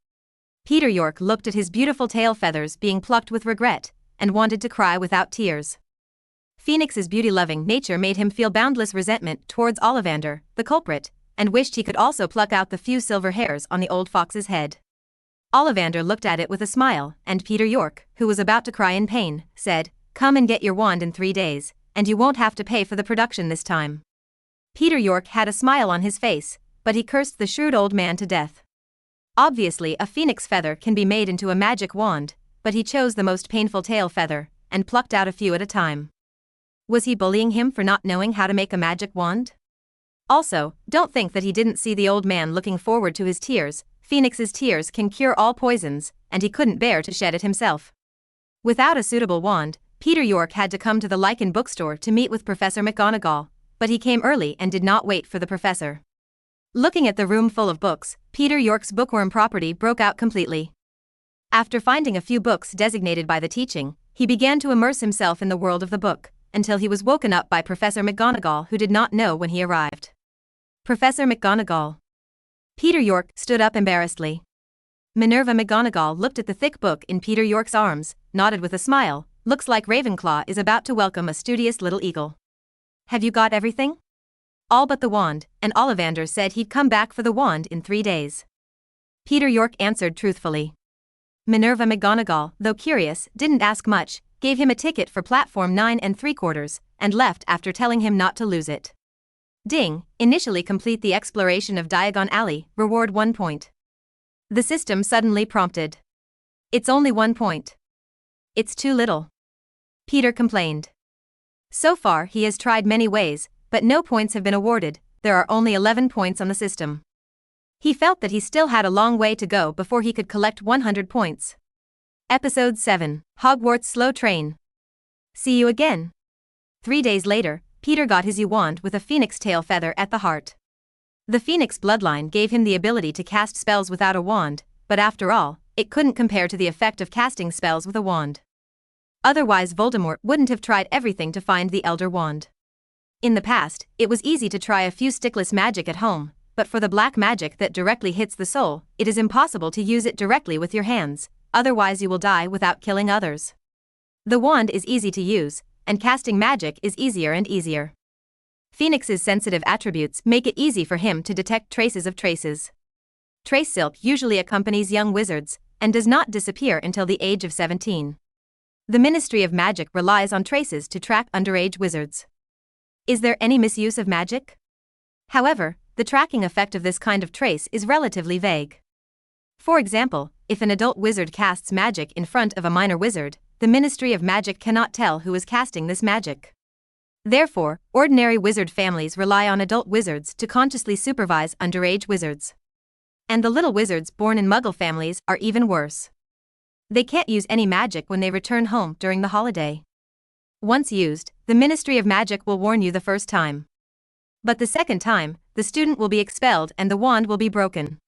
Peter York looked at his beautiful tail feathers being plucked with regret, and wanted to cry without tears. Phoenix's beauty-loving nature made him feel boundless resentment towards Olivander, the culprit, and wished he could also pluck out the few silver hairs on the old fox's head. Olivander looked at it with a smile, and Peter York, who was about to cry in pain, said, "Come and get your wand in 3 days, and you won't have to pay for the production this time." Peter York had a smile on his face, but he cursed the shrewd old man to death. Obviously, a phoenix feather can be made into a magic wand, but he chose the most painful tail feather, and plucked out a few at a time. Was he bullying him for not knowing how to make a magic wand? Also, don't think that he didn't see the old man looking forward to his tears. Phoenix's tears can cure all poisons, and he couldn't bear to shed it himself. Without a suitable wand, Peter York had to come to the Lycan bookstore to meet with Professor McGonagall, but he came early and did not wait for the professor. Looking at the room full of books, Peter York's bookworm property broke out completely. After finding a few books designated by the teaching, he began to immerse himself in the world of the book, until he was woken up by Professor McGonagall, who did not know when he arrived. Professor McGonagall. Peter York stood up embarrassedly. Minerva McGonagall looked at the thick book in Peter York's arms, nodded with a smile. Looks like Ravenclaw is about to welcome a studious little eagle. Have you got everything? All but the wand, and Olivander said he'd come back for the wand in 3 days. Peter York answered truthfully. Minerva McGonagall, though curious, didn't ask much, gave him a ticket for platform 9 3/4, and left after telling him not to lose it. Ding, initially complete the exploration of Diagon Alley, reward 1 point. The system suddenly prompted. It's only 1 point. It's too little. Peter complained. So far he has tried many ways, but no points have been awarded. There are only 11 points on the system. He felt that he still had a long way to go before he could collect 100 points. Episode 7, Hogwarts Slow Train. See you again. 3 days later, Peter got his wand with a phoenix tail feather at the heart. The phoenix bloodline gave him the ability to cast spells without a wand, but after all, it couldn't compare to the effect of casting spells with a wand. Otherwise Voldemort wouldn't have tried everything to find the Elder Wand. In the past, it was easy to try a few stickless magic at home, but for the black magic that directly hits the soul, it is impossible to use it directly with your hands, otherwise you will die without killing others. The wand is easy to use, and casting magic is easier and easier. Phoenix's sensitive attributes make it easy for him to detect traces of traces. Trace silk usually accompanies young wizards, and does not disappear until the age of 17. The Ministry of Magic relies on traces to track underage wizards. Is there any misuse of magic? However, the tracking effect of this kind of trace is relatively vague. For example, if an adult wizard casts magic in front of a minor wizard, the Ministry of Magic cannot tell who is casting this magic. Therefore, ordinary wizard families rely on adult wizards to consciously supervise underage wizards. And the little wizards born in Muggle families are even worse. They can't use any magic when they return home during the holiday. Once used, the Ministry of Magic will warn you the first time. But the second time, the student will be expelled and the wand will be broken.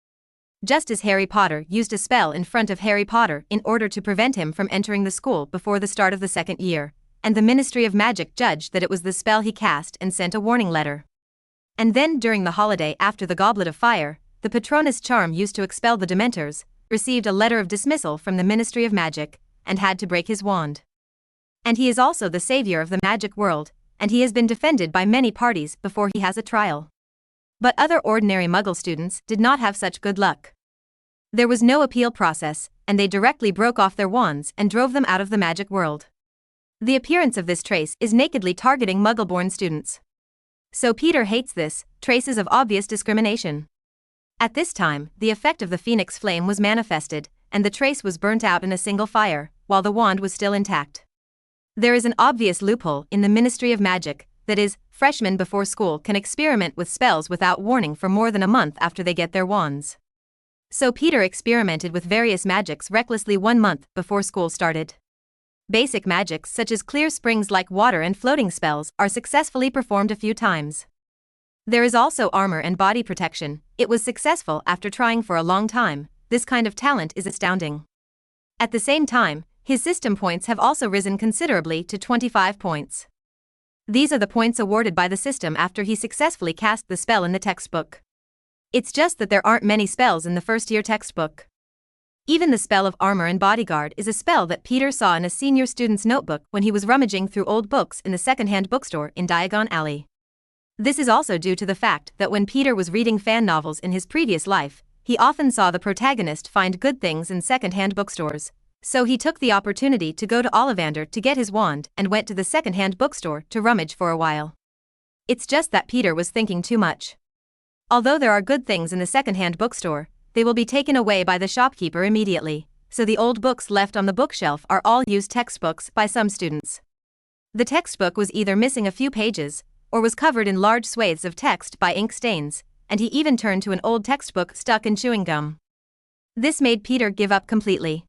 Just as Harry Potter used a spell in front of Harry Potter in order to prevent him from entering the school before the start of the second year, and the Ministry of Magic judged that it was the spell he cast and sent a warning letter. And then during the holiday after the Goblet of Fire, the Patronus charm used to expel the Dementors, received a letter of dismissal from the Ministry of Magic, and had to break his wand. And he is also the savior of the magic world, and he has been defended by many parties before he has a trial. But other ordinary Muggle students did not have such good luck. There was no appeal process, and they directly broke off their wands and drove them out of the magic world. The appearance of this trace is nakedly targeting Muggle-born students. So Peter hates this, traces of obvious discrimination. At this time, the effect of the Phoenix Flame was manifested, and the trace was burnt out in a single fire, while the wand was still intact. There is an obvious loophole in the Ministry of Magic, that is, freshmen before school can experiment with spells without warning for more than a month after they get their wands. So Peter experimented with various magics recklessly 1 month before school started. Basic magics such as clear springs like water and floating spells are successfully performed a few times. There is also armor and body protection. It was successful after trying for a long time. This kind of talent is astounding. At the same time, his system points have also risen considerably to 25 points. These are the points awarded by the system after he successfully cast the spell in the textbook. It's just that there aren't many spells in the first-year textbook. Even the spell of Armor and Bodyguard is a spell that Peter saw in a senior student's notebook when he was rummaging through old books in the second-hand bookstore in Diagon Alley. This is also due to the fact that when Peter was reading fan novels in his previous life, he often saw the protagonist find good things in second-hand bookstores. So he took the opportunity to go to Olivander to get his wand and went to the second-hand bookstore to rummage for a while. It's just that Peter was thinking too much. Although there are good things in the second-hand bookstore, they will be taken away by the shopkeeper immediately, so the old books left on the bookshelf are all used textbooks by some students. The textbook was either missing a few pages, or was covered in large swathes of text by ink stains, and he even turned to an old textbook stuck in chewing gum. This made Peter give up completely.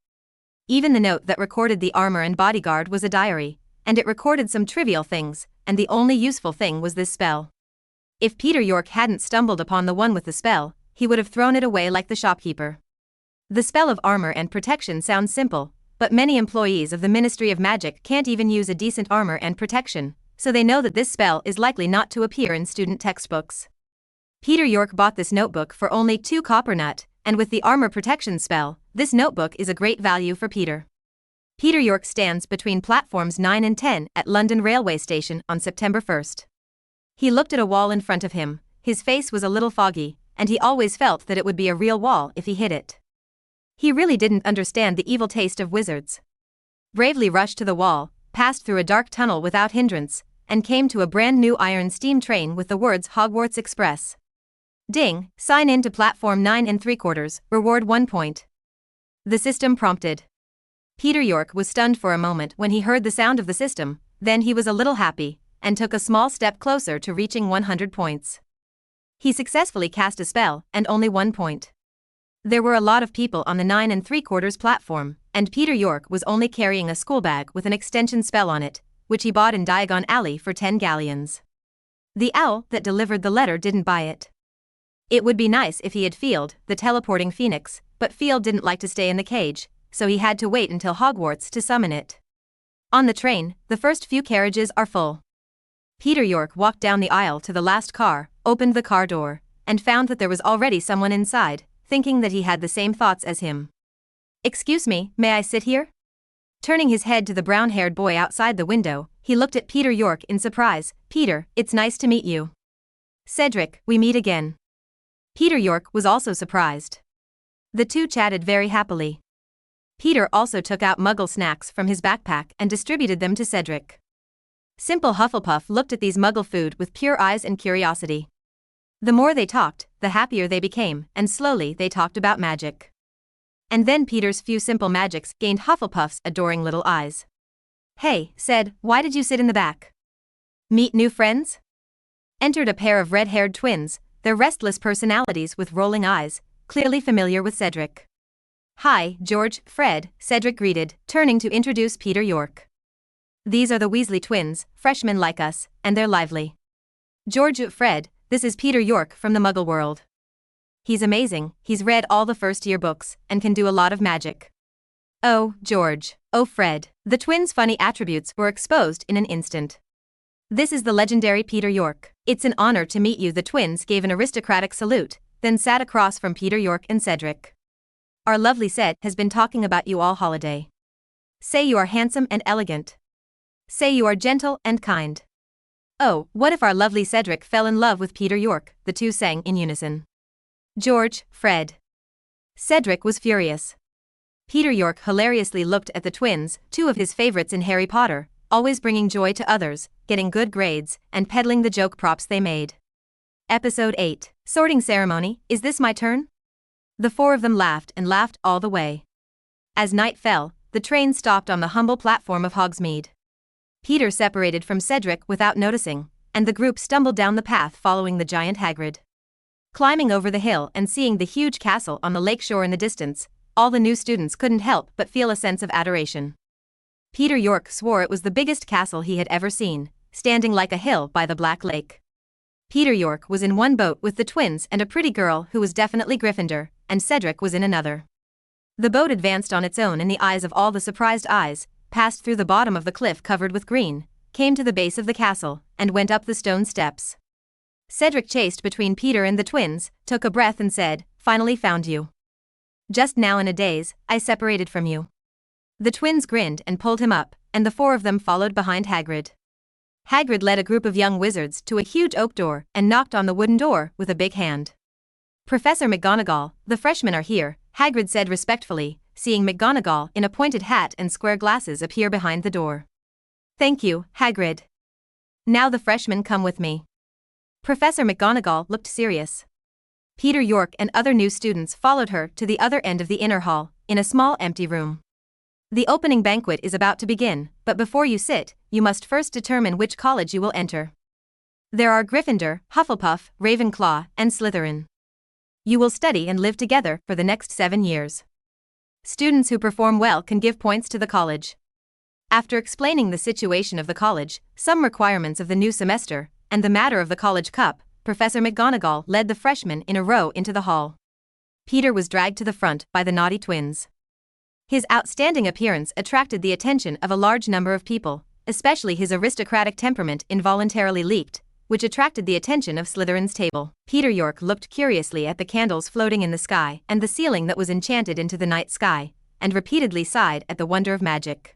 Even the note that recorded the Armor and Bodyguard was a diary, and it recorded some trivial things, and the only useful thing was this spell. If Peter York hadn't stumbled upon the one with the spell, he would have thrown it away like the shopkeeper. The spell of armor and protection sounds simple, but many employees of the Ministry of Magic can't even use a decent armor and protection, so they know that this spell is likely not to appear in student textbooks. Peter York bought this notebook for only 2 copper nut, and with the armor protection spell, this notebook is a great value for Peter. Peter York stands between platforms 9 and 10 at London Railway Station on September 1st. He looked at a wall in front of him, his face was a little foggy, and he always felt that it would be a real wall if he hit it. He really didn't understand the evil taste of wizards. Bravely rushed to the wall, passed through a dark tunnel without hindrance, and came to a brand new iron steam train with the words Hogwarts Express. Ding, sign in to platform 9 3/4, reward 1 point. The system prompted. Peter York was stunned for a moment when he heard the sound of the system, then he was a little happy, and took a small step closer to reaching 100 points. He successfully cast a spell, and only 1 point. There were a lot of people on the 9 3/4 platform, and Peter York was only carrying a school bag with an extension spell on it, which he bought in Diagon Alley for 10 galleons. The owl that delivered the letter didn't buy it. It would be nice if he had Field, the teleporting phoenix, but Field didn't like to stay in the cage, so he had to wait until Hogwarts to summon it. On the train, the first few carriages are full. Peter York walked down the aisle to the last car, opened the car door, and found that there was already someone inside, thinking that he had the same thoughts as him. "Excuse me, may I sit here?" Turning his head to the brown-haired boy outside the window, he looked at Peter York in surprise. "Peter, it's nice to meet you." "Cedric, we meet again." Peter York was also surprised. The two chatted very happily. Peter also took out Muggle snacks from his backpack and distributed them to Cedric. Simple Hufflepuff looked at these Muggle food with pure eyes and curiosity. The more they talked, the happier they became, and slowly they talked about magic. And then Peter's few simple magics gained Hufflepuff's adoring little eyes. "Hey," said, "why did you sit in the back?" "Meet new friends?" Entered a pair of red-haired twins, their restless personalities with rolling eyes, clearly familiar with Cedric. "Hi, George, Fred," Cedric greeted, turning to introduce Peter York. "These are the Weasley twins, freshmen like us, and they're lively." George, Fred, this is Peter York from the Muggle world. He's amazing, he's read all the first-year books, and can do a lot of magic. Oh, George. Oh, Fred. The twins' funny attributes were exposed in an instant. This is the legendary Peter York. It's an honor to meet you. The twins gave an aristocratic salute, then sat across from Peter York and Cedric. Our lovely Ced has been talking about you all holiday. Say you are handsome and elegant. Say you are gentle and kind. Oh, what if our lovely Cedric fell in love with Peter York, the two sang in unison. George, Fred. Cedric was furious. Peter York hilariously looked at the twins, two of his favorites in Harry Potter, always bringing joy to others, getting good grades, and peddling the joke props they made. Episode 8. Sorting Ceremony, Is This My Turn? The four of them laughed and laughed all the way. As night fell, the train stopped on the humble platform of Hogsmeade. Peter separated from Cedric without noticing, and the group stumbled down the path following the giant Hagrid. Climbing over the hill and seeing the huge castle on the lakeshore in the distance, all the new students couldn't help but feel a sense of adoration. Peter York swore it was the biggest castle he had ever seen, standing like a hill by the Black Lake. Peter York was in one boat with the twins and a pretty girl who was definitely Gryffindor, and Cedric was in another. The boat advanced on its own in the eyes of all the surprised eyes, passed through the bottom of the cliff covered with green, came to the base of the castle, and went up the stone steps. Cedric chased between Peter and the twins, took a breath and said, "Finally found you. Just now in a daze, I separated from you." The twins grinned and pulled him up, and the four of them followed behind Hagrid. Hagrid led a group of young wizards to a huge oak door and knocked on the wooden door with a big hand. "Professor McGonagall, the freshmen are here," Hagrid said respectfully, seeing McGonagall in a pointed hat and square glasses appear behind the door. "Thank you, Hagrid. Now the freshmen come with me." Professor McGonagall looked serious. Peter York and other new students followed her to the other end of the inner hall, in a small empty room. "The opening banquet is about to begin, but before you sit, you must first determine which college you will enter. There are Gryffindor, Hufflepuff, Ravenclaw, and Slytherin. You will study and live together for the next 7 years. Students who perform well can give points to the college." After explaining the situation of the college, some requirements of the new semester, and the matter of the college cup, Professor McGonagall led the freshmen in a row into the hall. Peter was dragged to the front by the naughty twins. His outstanding appearance attracted the attention of a large number of people, especially his aristocratic temperament involuntarily leaked, which attracted the attention of Slytherin's table. Peter York looked curiously at the candles floating in the sky and the ceiling that was enchanted into the night sky, and repeatedly sighed at the wonder of magic.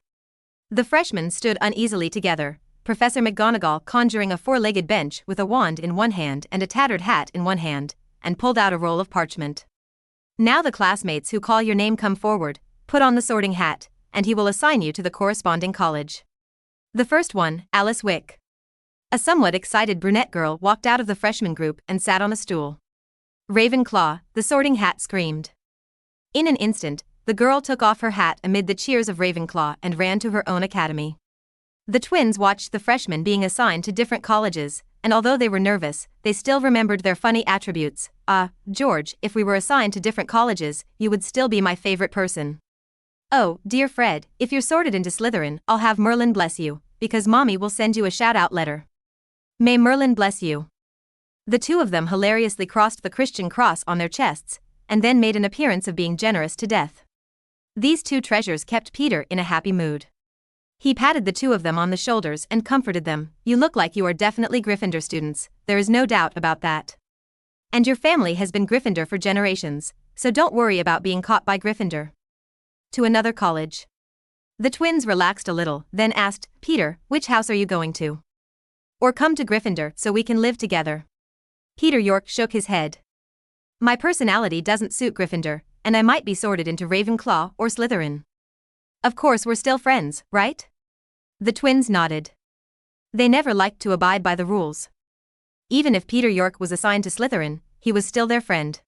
The freshmen stood uneasily together, Professor McGonagall conjuring a four-legged bench with a wand in one hand and a tattered hat in one hand, and pulled out a roll of parchment. "Now the classmates who call your name come forward, put on the sorting hat, and he will assign you to the corresponding college." The first one, Alice Wick. A somewhat excited brunette girl walked out of the freshman group and sat on a stool. "Ravenclaw," the sorting hat screamed. In an instant, the girl took off her hat amid the cheers of Ravenclaw and ran to her own academy. The twins watched the freshmen being assigned to different colleges, and although they were nervous, they still remembered their funny attributes. George, if we were assigned to different colleges, you would still be my favorite person." "Oh, dear Fred, if you're sorted into Slytherin, I'll have Merlin bless you, because Mommy will send you a shout-out letter. May Merlin bless you." The two of them hilariously crossed the Christian cross on their chests, and then made an appearance of being generous to death. These two treasures kept Peter in a happy mood. He patted the two of them on the shoulders and comforted them. "You look like you are definitely Gryffindor students, there is no doubt about that. And your family has been Gryffindor for generations, so don't worry about being caught by Gryffindor." To another college. The twins relaxed a little, then asked, "Peter, which house are you going to? Or come to Gryffindor so we can live together?" Peter York shook his head. "My personality doesn't suit Gryffindor, and I might be sorted into Ravenclaw or Slytherin." "Of course we're still friends, right?" The twins nodded. They never liked to abide by the rules. Even if Peter York was assigned to Slytherin, he was still their friend.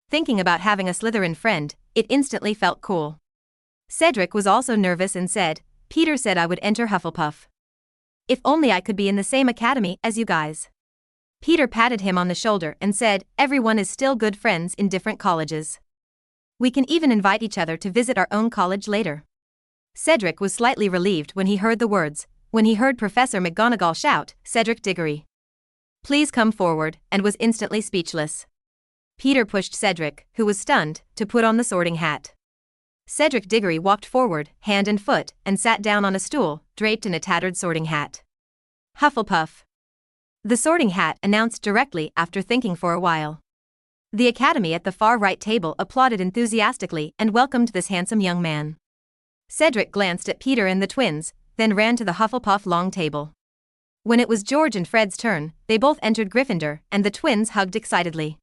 Thinking about having a Slytherin friend, it instantly felt cool. Cedric was also nervous and said, "Peter said I would enter Hufflepuff. If only I could be in the same academy as you guys." Peter patted him on the shoulder and said, "Everyone is still good friends in different colleges. We can even invite each other to visit our own college later." Cedric was slightly relieved when he heard the words, when he heard Professor McGonagall shout, "Cedric Diggory." Please come forward, and was instantly speechless. Peter pushed Cedric, who was stunned, to put on the sorting hat. Cedric Diggory walked forward, hand and foot, and sat down on a stool, draped in a tattered sorting hat. Hufflepuff. The sorting hat announced directly after thinking for a while. The Academy at the far right table applauded enthusiastically and welcomed this handsome young man. Cedric glanced at Peter and the twins, then ran to the Hufflepuff long table. When it was George and Fred's turn, they both entered Gryffindor, and the twins hugged excitedly.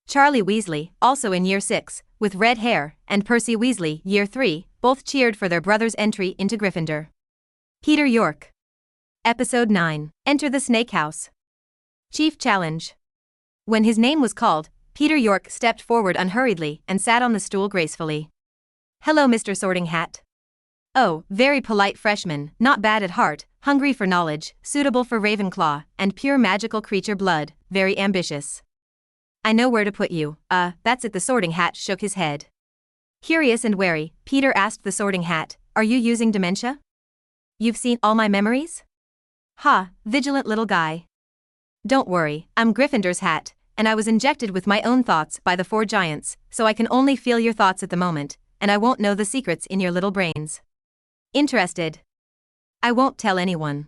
Charlie Weasley, also in Year 6, with red hair, and Percy Weasley, Year 3, both cheered for their brother's entry into Gryffindor. Peter York. Episode 9. Enter the Snake House. Chief Challenge. When his name was called, Peter York stepped forward unhurriedly and sat on the stool gracefully. Hello, Mr. Sorting Hat. Oh, very polite freshman, not bad at heart, hungry for knowledge, suitable for Ravenclaw, and pure magical creature blood, very ambitious. I know where to put you. That's it. The Sorting Hat shook his head. Curious and wary, Peter asked the Sorting Hat, are you using dementia? You've seen all my memories? Ha, vigilant little guy. Don't worry, I'm Gryffindor's hat, and I was injected with my own thoughts by the 4 giants, so I can only feel your thoughts at the moment, and I won't know the secrets in your little brains. Interested? I won't tell anyone.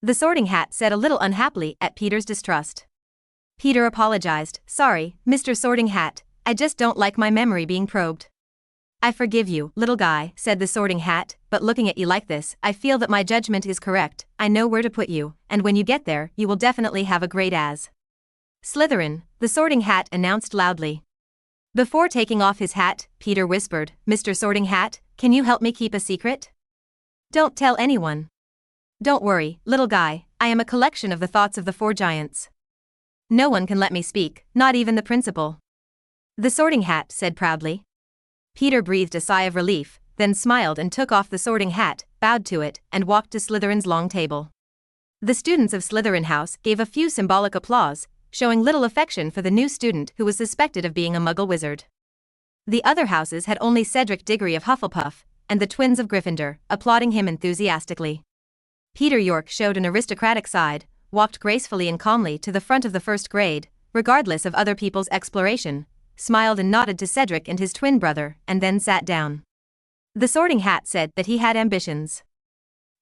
The Sorting Hat said a little unhappily at Peter's distrust. Peter apologized, sorry, Mr. Sorting Hat, I just don't like my memory being probed. I forgive you, little guy, said the Sorting Hat, but looking at you like this, I feel that my judgment is correct, I know where to put you, and when you get there, you will definitely have a grade as Slytherin, the Sorting Hat announced loudly. Before taking off his hat, Peter whispered, Mr. Sorting Hat, can you help me keep a secret? Don't tell anyone. Don't worry, little guy, I am a collection of the thoughts of the 4 giants. No one can let me speak, not even the principal. The Sorting Hat said proudly. Peter breathed a sigh of relief, then smiled and took off the sorting hat, bowed to it, and walked to Slytherin's long table. The students of Slytherin House gave a few symbolic applause, showing little affection for the new student who was suspected of being a Muggle wizard. The other houses had only Cedric Diggory of Hufflepuff, and the twins of Gryffindor, applauding him enthusiastically. Peter York showed an aristocratic side, walked gracefully and calmly to the front of the first grade, regardless of other people's exploration, smiled and nodded to Cedric and his twin brother, and then sat down. The Sorting Hat said that he had ambitions.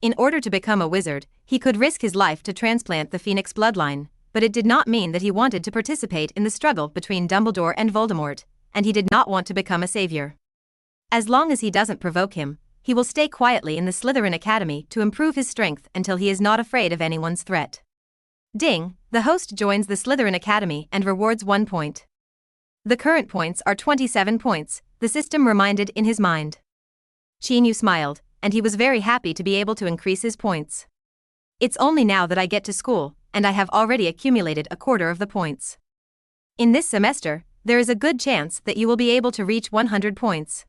In order to become a wizard, he could risk his life to transplant the Phoenix bloodline, but it did not mean that he wanted to participate in the struggle between Dumbledore and Voldemort, and he did not want to become a savior. As long as he doesn't provoke him, he will stay quietly in the Slytherin Academy to improve his strength until he is not afraid of anyone's threat. Ding, the host joins the Slytherin Academy and rewards 1 point. The current points are 27 points, the system reminded in his mind. Chinyu smiled, and he was very happy to be able to increase his points. It's only now that I get to school, and I have already accumulated a quarter of the points. In this semester, there is a good chance that you will be able to reach 100 points.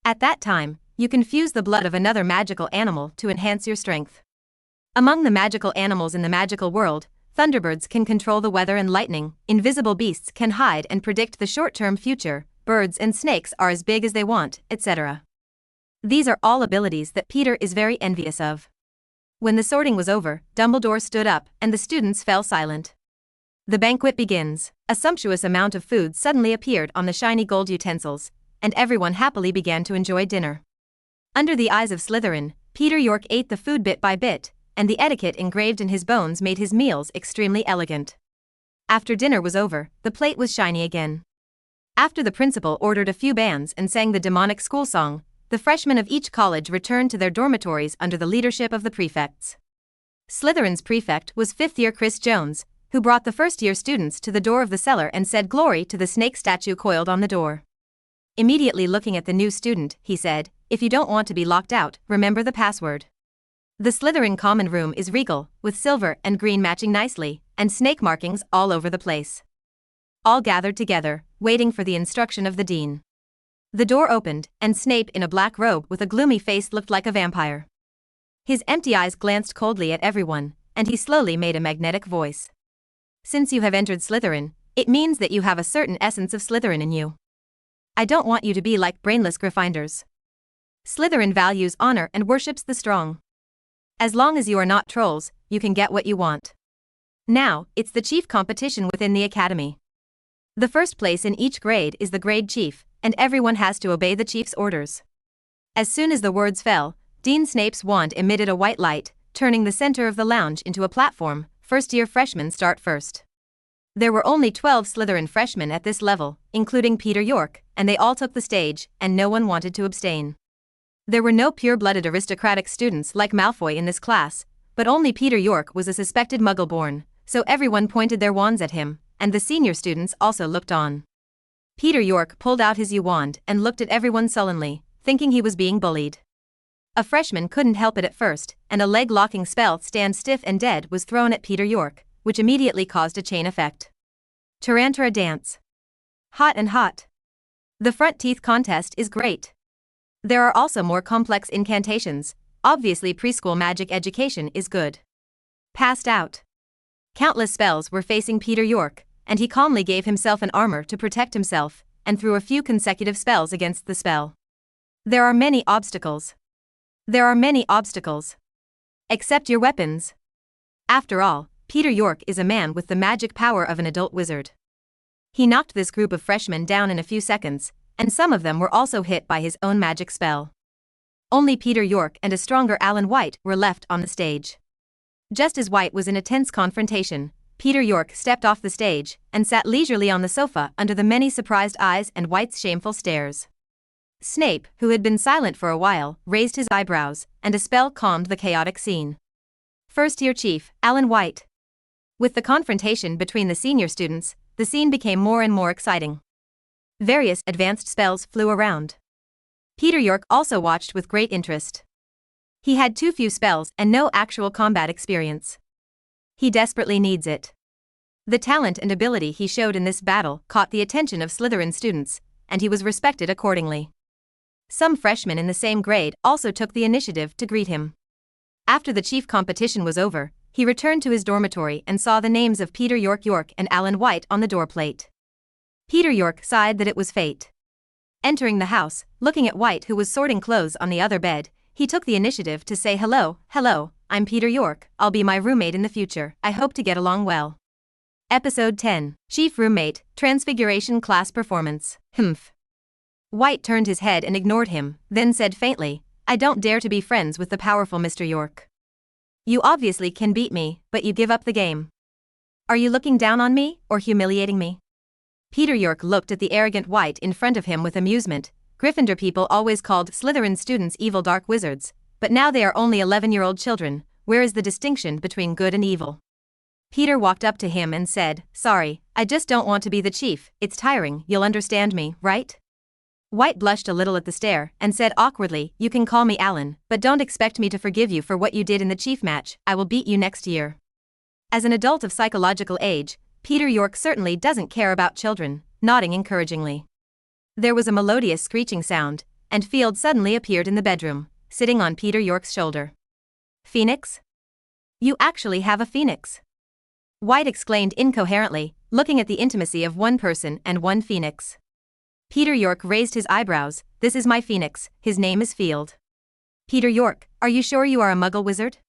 At that time, you can fuse the blood of another magical animal to enhance your strength. Among the magical animals in the magical world, thunderbirds can control the weather and lightning, invisible beasts can hide and predict the short-term future, birds and snakes are as big as they want, etc. These are all abilities that Peter is very envious of. When the sorting was over, Dumbledore stood up, and the students fell silent. The banquet begins. A sumptuous amount of food suddenly appeared on the shiny gold utensils, and everyone happily began to enjoy dinner. Under the eyes of Slytherin, Peter York ate the food bit by bit, and the etiquette engraved in his bones made his meals extremely elegant. After dinner was over, the plate was shiny again. After the principal ordered a few bands and sang the demonic school song, the freshmen of each college returned to their dormitories under the leadership of the prefects. Slytherin's prefect was 5th-year Chris Jones, who brought the first-year students to the door of the cellar and said glory to the snake statue coiled on the door. Immediately looking at the new student, he said, "If you don't want to be locked out, remember the password." The Slytherin common room is regal, with silver and green matching nicely, and snake markings all over the place. All gathered together, waiting for the instruction of the dean. The door opened, and Snape in a black robe with a gloomy face looked like a vampire. His empty eyes glanced coldly at everyone, and he slowly made a magnetic voice. "Since you have entered Slytherin, it means that you have a certain essence of Slytherin in you. I don't want you to be like brainless Gryffindors. Slytherin values honor and worships the strong. As long as you are not trolls, you can get what you want. Now, it's the chief competition within the academy. The first place in each grade is the grade chief, and everyone has to obey the chief's orders. As soon as the words fell, Dean Snape's wand emitted a white light, turning the center of the lounge into a platform. First-year freshmen start first. There were only 12 Slytherin freshmen at this level, including Peter York, and they all took the stage, and no one wanted to abstain. There were no pure-blooded aristocratic students like Malfoy in this class, but only Peter York was a suspected Muggle-born, so everyone pointed their wands at him, and the senior students also looked on. Peter York pulled out his wand and looked at everyone sullenly, thinking he was being bullied. A freshman couldn't help it at first, and a leg-locking spell, stand stiff and dead, was thrown at Peter York, which immediately caused a chain effect. Tarantara dance. Hot and hot. The front teeth contest is great. There are also more complex incantations. Obviously preschool magic education is good. Passed out. Countless spells were facing Peter York, and he calmly gave himself an armor to protect himself, and threw a few consecutive spells against the spell. There are many obstacles. There are many obstacles. Accept your weapons. After all, Peter York is a man with the magic power of an adult wizard. He knocked this group of freshmen down in a few seconds, and some of them were also hit by his own magic spell. Only Peter York and a stronger Alan White were left on the stage. Just as White was in a tense confrontation, Peter York stepped off the stage and sat leisurely on the sofa under the many surprised eyes and White's shameful stares. Snape, who had been silent for a while, raised his eyebrows, and a spell calmed the chaotic scene. First-year chief, Alan White. With the confrontation between the senior students, the scene became more and more exciting. Various advanced spells flew around. Peter York also watched with great interest. He had too few spells and no actual combat experience. He desperately needs it. The talent and ability he showed in this battle caught the attention of Slytherin students, and he was respected accordingly. Some freshmen in the same grade also took the initiative to greet him. After the chief competition was over, he returned to his dormitory and saw the names of Peter York and Alan White on the doorplate. Peter York sighed that it was fate. Entering the house, looking at White, who was sorting clothes on the other bed, he took the initiative to say, hello, I'm Peter York, I'll be my roommate in the future, I hope to get along well. Episode 10, Chief Roommate, Transfiguration Class Performance. Humph. White turned his head and ignored him, then said faintly, I don't dare to be friends with the powerful Mr. York. You obviously can beat me, but you give up the game. Are you looking down on me, or humiliating me? Peter York looked at the arrogant White in front of him with amusement. Gryffindor people always called Slytherin students evil dark wizards, but now they are only 11-year-old children. Where is the distinction between good and evil? Peter walked up to him and said, sorry, I just don't want to be the chief, it's tiring, you'll understand me, right? White blushed a little at the stare and said awkwardly, you can call me Alan, but don't expect me to forgive you for what you did in the chief match, I will beat you next year. As an adult of psychological age, Peter York certainly doesn't care about children, nodding encouragingly. There was a melodious screeching sound, and Field suddenly appeared in the bedroom, sitting on Peter York's shoulder. Phoenix? You actually have a phoenix? White exclaimed incoherently, looking at the intimacy of one person and one phoenix. Peter York raised his eyebrows, this is my phoenix, his name is Field. Peter York, are you sure you are a Muggle wizard?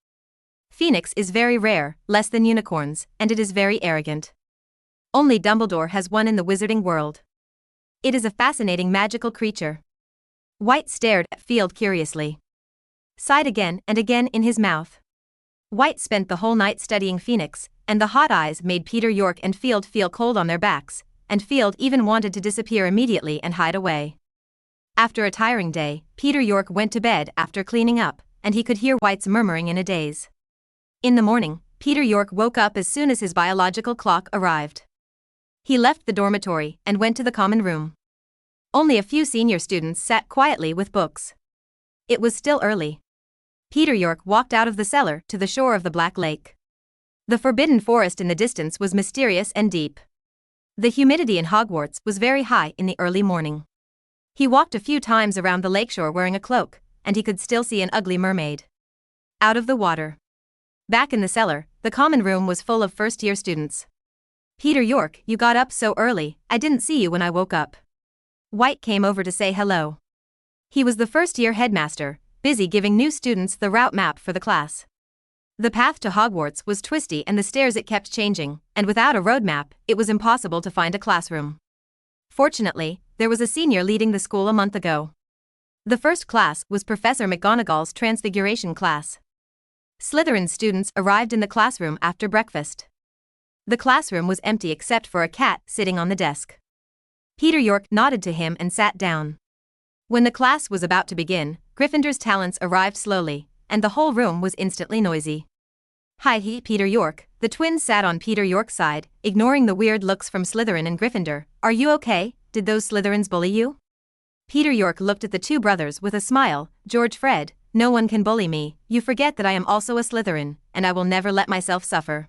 Phoenix is very rare, less than unicorns, and it is very arrogant. Only Dumbledore has one in the wizarding world. It is a fascinating magical creature. White stared at Field curiously. Sighed again and again in his mouth. White spent the whole night studying Phoenix, and the hot eyes made Peter York and Field feel cold on their backs, and Field even wanted to disappear immediately and hide away. After a tiring day, Peter York went to bed after cleaning up, and he could hear White's murmuring in a daze. In the morning, Peter York woke up as soon as his biological clock arrived. He left the dormitory and went to the common room. Only a few senior students sat quietly with books. It was still early. Peter York walked out of the cellar to the shore of the Black Lake. The forbidden forest in the distance was mysterious and deep. The humidity in Hogwarts was very high in the early morning. He walked a few times around the lakeshore wearing a cloak, and he could still see an ugly mermaid out of the water. Back in the cellar, the common room was full of first-year students. Peter York, you got up so early, I didn't see you when I woke up. White came over to say hello. He was the first-year headmaster, busy giving new students the route map for the class. The path to Hogwarts was twisty and the stairs it kept changing, and without a roadmap, it was impossible to find a classroom. Fortunately, there was a senior leading the school a month ago. The first class was Professor McGonagall's Transfiguration class. Slytherin students arrived in the classroom after breakfast. The classroom was empty except for a cat sitting on the desk. Peter York nodded to him and sat down. When the class was about to begin, Gryffindor's talents arrived slowly, and the whole room was instantly noisy. "Hi, Peter York." The twins sat on Peter York's side, ignoring the weird looks from Slytherin and Gryffindor. "Are you okay? Did those Slytherins bully you?" Peter York looked at the two brothers with a smile. "George Fred, no one can bully me. You forget that I am also a Slytherin, and I will never let myself suffer."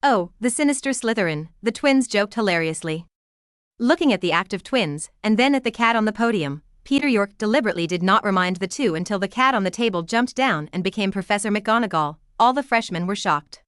"Oh, the sinister Slytherin," the twins joked hilariously. Looking at the active twins, and then at the cat on the podium, Peter York deliberately did not remind the two until the cat on the table jumped down and became Professor McGonagall. All the freshmen were shocked.